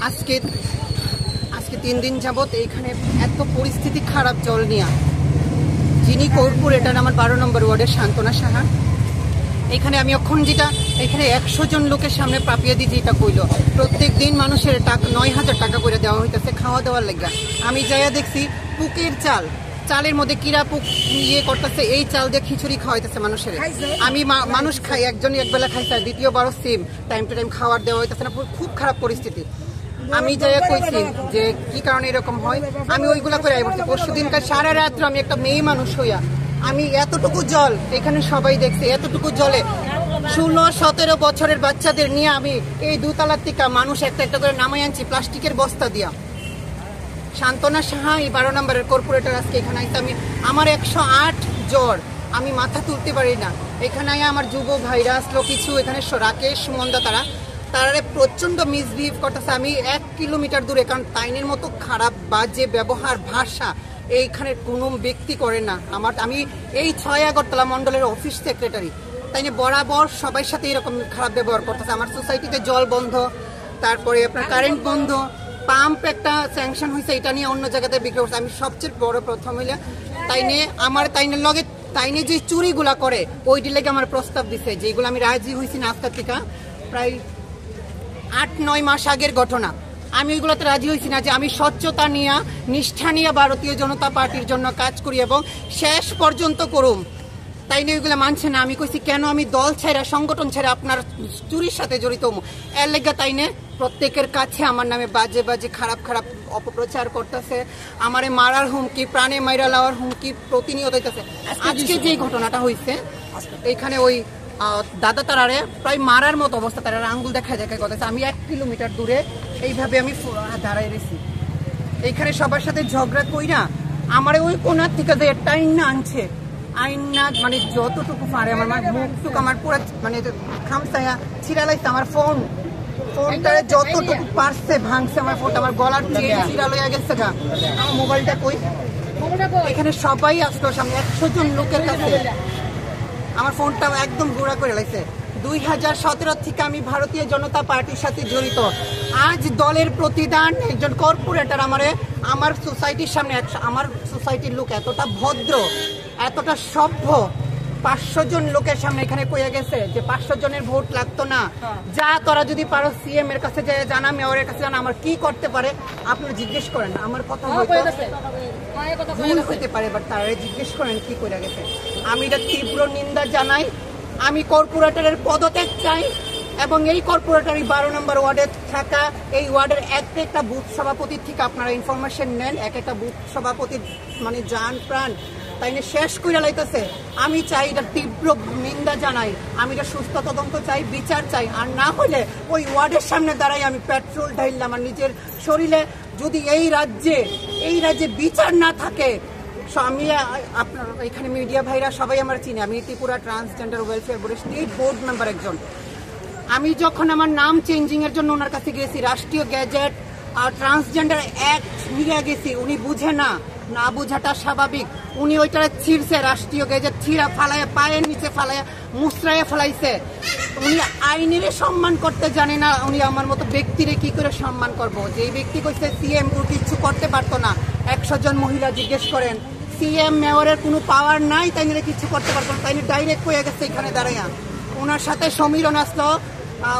আজকে আজকে 3 দিন যাবত এইখানে এত পরিস্থিতি খারাপ জল নিয়ে। যিনি কর্পোরেটর আমার 12 নম্বর ওয়ার্ডের শান্তনা সাহা, এখানে আমি এখন যেটা এখানে 100 জন লোকের সামনে প্রাপিয়ে দিয়েছি, এটা কইল প্রত্যেক দিন মানুষের টাকা 9,000 টাকা করে দেওয়া হইতেছে খাওয়া দাওয়ার লেগা। আমি যাইয়া দেখছি পুকের চালের মধ্যে কিরা পুক ইয়ে করতেছে, এই চাল দিয়ে খিচুড়ি খাওয়াইতেছে মানুষের। আমি মানুষ খাই, একজনই একবেলা খাইছে, দ্বিতীয়বারও সেম টাইম টু টাইম খাওয়ার দেওয়া হইতেছে না। খুব খারাপ পরিস্থিতি। আমি যাইয়া কইছি যে কি কারণে এরকম হয়, আমি ওইগুলা করে আই বলছি। পরশু দিনকার সারা রাত্র আমি একটা মেয়ে মানুষ হইয়া আমি এতটুকু জল, এখানে সবাই দেখছে, এতটুকু জলে 16-17 বছরের বাচ্চাদের নিয়ে আমি এই 2 তলার থেকে মানুষ একটা একটা করে নামাই আনছি প্লাস্টিকের বস্তা দিয়া। শান্তনা সাহা এই 12 নম্বরের কর্পোরেটর আজকে এখানে আইতে আমার 108 জ্বর, আমি মাথা তুলতে পারি না। এখানে আমার যুব ভাইরা আসলো কিছু, এখানে রাকেশ সুমন্দা তারা প্রচন্ড মিসবিহেভ করতেছে। আমি 1 কিলোমিটার দূরে, কারণ তাইনের মতো খারাপ বাজে ব্যবহার ভাষা এইখানে কোনো ব্যক্তি করে না। আমি এই 6 আগরতলা মন্ডলের অফিস সেক্রেটারি, তাই বরাবর সবার সাথে এরকম খারাপ ব্যবহার করতেছে। আমার সোসাইটিতে জল বন্ধ, তারপরে আপনার কারেন্ট বন্ধ, পাম্প একটা স্যাংশন হয়েছে, এটা নিয়ে অন্য জায়গাতে বিক্রি করছে। আমি সবচেয়ে বড় প্রথম হইলে তাইনের লগে তাইনে যে চুরিগুলা করে ওইটির লেগে আমার প্রস্তাব দিছে, যেগুলো আমি রাজি হয়েছি না আজকের থেকে প্রায় 8-9 মাস আগের ঘটনা। আমি ওইগুলোতে রাজি হয়েছি না যে আমি স্বচ্ছতা নিয়ে নিষ্ঠা নিয়ে ভারতীয় জনতা পার্টির জন্য কাজ করি এবং শেষ পর্যন্ত করুম। তাই নিয়ে ওইগুলো মানছে না। আমি কইছি কেন আমি দল ছেড়া সংগঠন ছেড়া আপনার চুরির সাথে জড়িত হবো, এর লেগে তাই নে প্রত্যেকের কাছে আমার নামে বাজে বাজে খারাপ খারাপ অপপ্রচার করতেছে, আমারে মারার হুমকি, প্রাণে মাইরা লাওয়ার হুমকি প্রতিনিয়ত হইতেছে। আজকে যে ঘটনাটা হয়েছে এইখানে ওই দাদা তারারে প্রায় মারার মতো অবস্থা, তারা আঙ্গুল দেখায় কথা। আমি 1 কিলোমিটার দূরে এইভাবে আমি দাঁড়াই রয়েছি। এইখানে সবার সাথে ঝগড়া কই না, আমার ওই কোনার থেকে যে টাইম না আনছে আইনা, মানে যতটুকু পারে আমার মুখটুকু আমার পুরো মানে খামসায়া ছিড়া লাগছে। আমার ফোনটা যতটুকু পারছে ভাঙছে, আমার ফোনটা আমার গলার চেয়ে ছিড়া লইয়া গেছে গা। আমার মোবাইলটা কই, এখানে সবাই আসলো সামনে 100 জন লোকের কাছে, আমার ফোনটা একদম গুঁড়া করে লাগছে। 2017 থেকে আমি ভারতীয় জনতা পার্টির সাথে জড়িত। আজ দলের প্রতিদান একজন কর্পোরেটর আমার সোসাইটির সামনে, আমার সোসাইটির লোক এতটা ভদ্র, এতটা সভ্য, 500 জন লোকের সামনে এখানে কইয়া গেছে যে 500 জনের ভোট লাগতো না, যা তোরা যদি পারো সিএম এর কাছে যে জানা, মেয়রের কাছে জানা, আমার কি করতে পারে আপনারা জিজ্ঞেস করেন। আমার কথা ভুল হইতে পারে, বাট তারা জিজ্ঞেস করেন কি কইরা গেছে। আমি এটা তীব্র নিন্দা জানাই। আমি কর্পোরেটরের পদত্যাগ চাই এবং এই কর্পোরেটর 12 নম্বর ওয়ার্ডে থাকা, এই ওয়ার্ডের একটা বুথ সভাপতির থেকে আপনারা ইনফরমেশন নেন, একটা বুথ সভাপতির মানে জান প্রাণ তাই শেষ করে লাইতেছে। আমি চাই এটা তীব্র নিন্দা জানাই, আমি এটা সুস্থ তদন্ত চাই, বিচার চাই। আর না হলে ওই ওয়ার্ডের সামনে দাঁড়াই আমি পেট্রোল ঢাইলাম আমার নিজের শরীরে। যদি এই রাজ্যে বিচার না থাকে, আমি আপনার এখানে মিডিয়া ভাইরা সবাই আমার চিনি, আমি ত্রিপুরা ট্রান্সজেন্ডার ওয়েলফেয়ার বোর্ডের স্টেট বোর্ড মেম্বার একজন। আমি যখন আমার নাম চেঞ্জিং এর জন্য ওনার কাছে গেছি, রাষ্ট্রীয় গ্যাজেট আর ট্রান্সজেন্ডার অ্যাক্ট নিয়ে গেছি, উনি বুঝে না বুঝাটা স্বাভাবিক। উনি ওইটা ছিঁড়ছে, রাষ্ট্রীয় গেজেট ছিঁড়া ফালাইয়া পায়ের নিচে ফালাইয়া মুসরাইয়া ফেলাইছে। উনি আইনের সম্মান করতে জানে না। উনি আমার মতো ব্যক্তিরে কি করে সম্মান করবো? যে ব্যক্তি কইছে সিএম কিছু করতে পারতো না, 100 জন মহিলা জিজ্ঞেস করেন, সিএম মেয়রের কোনো পাওয়ার নাই, তাই নিয়ে কিছু করতে পারতো না, তাই ডাইরেক্ট কয়ে গেছে এখানে দাঁড়াইয়া। ওনার সাথে সমীরণ আসলো,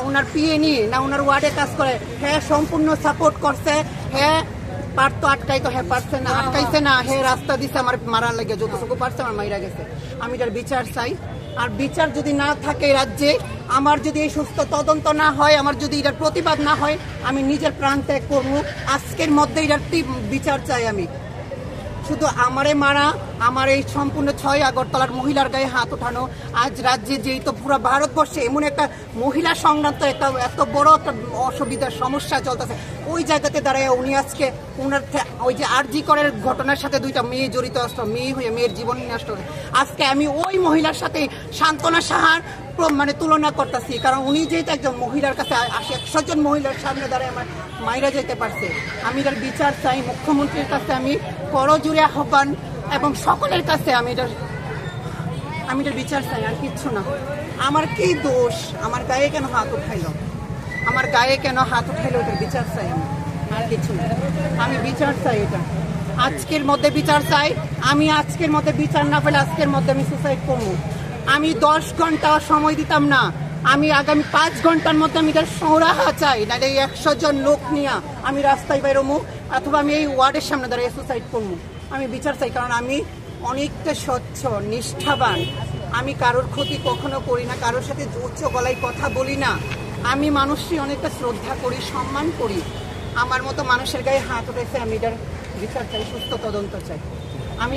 ওনার পিএনই না ওনার ওয়ার্ডে কাজ করে, হ্যাঁ সম্পূর্ণ সাপোর্ট করছে, হ্যাঁ পারতো আটকাইতো, হ্যাঁ পারছে না, আটকাইছে না, হ্যাঁ রাস্তা দিছে আমার মারার লেগে, যতটুকু পারছে আমার মাইরা গেছে। আমি এটার বিচার চাই। আর বিচার যদি না থাকে রাজ্যে, আমার যদি এই সুস্থ তদন্ত না হয়, আমার যদি এটার প্রতিবাদ না হয়, আমি নিজের প্রাণ ত্যাগ করবো। আজকের মধ্যে এটার বিচার চাই আমি। শুধু আমারে মারা, আমার এই সম্পূর্ণ 6 আগরতলার মহিলার গায়ে হাত ওঠানো, আজ রাজ্যে যেই তো পুরো ভারতবর্ষে এমন একটা মহিলা সংক্রান্ত একটা এত বড় একটা অসুবিধার সমস্যা চলতেছে, ওই জায়গাতে দাঁড়ায় উনি আজকে ওনার ওই যে আরজি করের ঘটনার সাথে 2টা মেয়ে জড়িত আসলো, মেয়ের জীবন নষ্ট হয়েছে। আজকে আমি ওই মহিলার সাথে শান্তনা সাহার মানে তুলনা করতেছি, কারণ উনি যেহেতু একজন মহিলার কাছে 100 জন মহিলার সামনে দাঁড়ায় আমার মাইরা যেতে পারছে। আমি এটার বিচার চাই। মুখ্যমন্ত্রীর কাছে আমি করজোড়ে আহ্বান এবং সকলের কাছে আমি এটার বিচার চাই, আর কিচ্ছু না। আমার কি দোষ? আমার গায়ে কেন হাত উঠাইল? আমার গায়ে কেন হাত উঠাইলো, ওটার বিচার চাই আমি, আর কিছু না। আমি বিচার চাই, এটা আজকের মধ্যে বিচার চাই। আমি আজকের মধ্যে বিচার না পেলে আজকের মধ্যে আমি সুসাইড করবো। আমি 10 ঘন্টা সময় দিতাম না, আমি আগামী 5 ঘন্টার মধ্যে আমি এটার সৌরাহা চাই, নাহলে এই 100 জন লোক নিয়ে আমি রাস্তায় বেরোবো, অথবা আমি এই ওয়ার্ডের সামনে দাঁড়িয়ে সুসাইড করবো। আমি বিচার চাই, কারণ আমি অনেকটা স্বচ্ছ, নিষ্ঠাবান। আমি কারোর ক্ষতি কখনো করি না, কারোর সাথে উচ্চ গলায় কথা বলি না। আমি মানুষকে অনেকটা শ্রদ্ধা করি, সম্মান করি। আমার মতো মানুষের গায়ে হাত উঠেছে, আমি এটার বিচার চাই, সুস্থ তদন্ত চাই।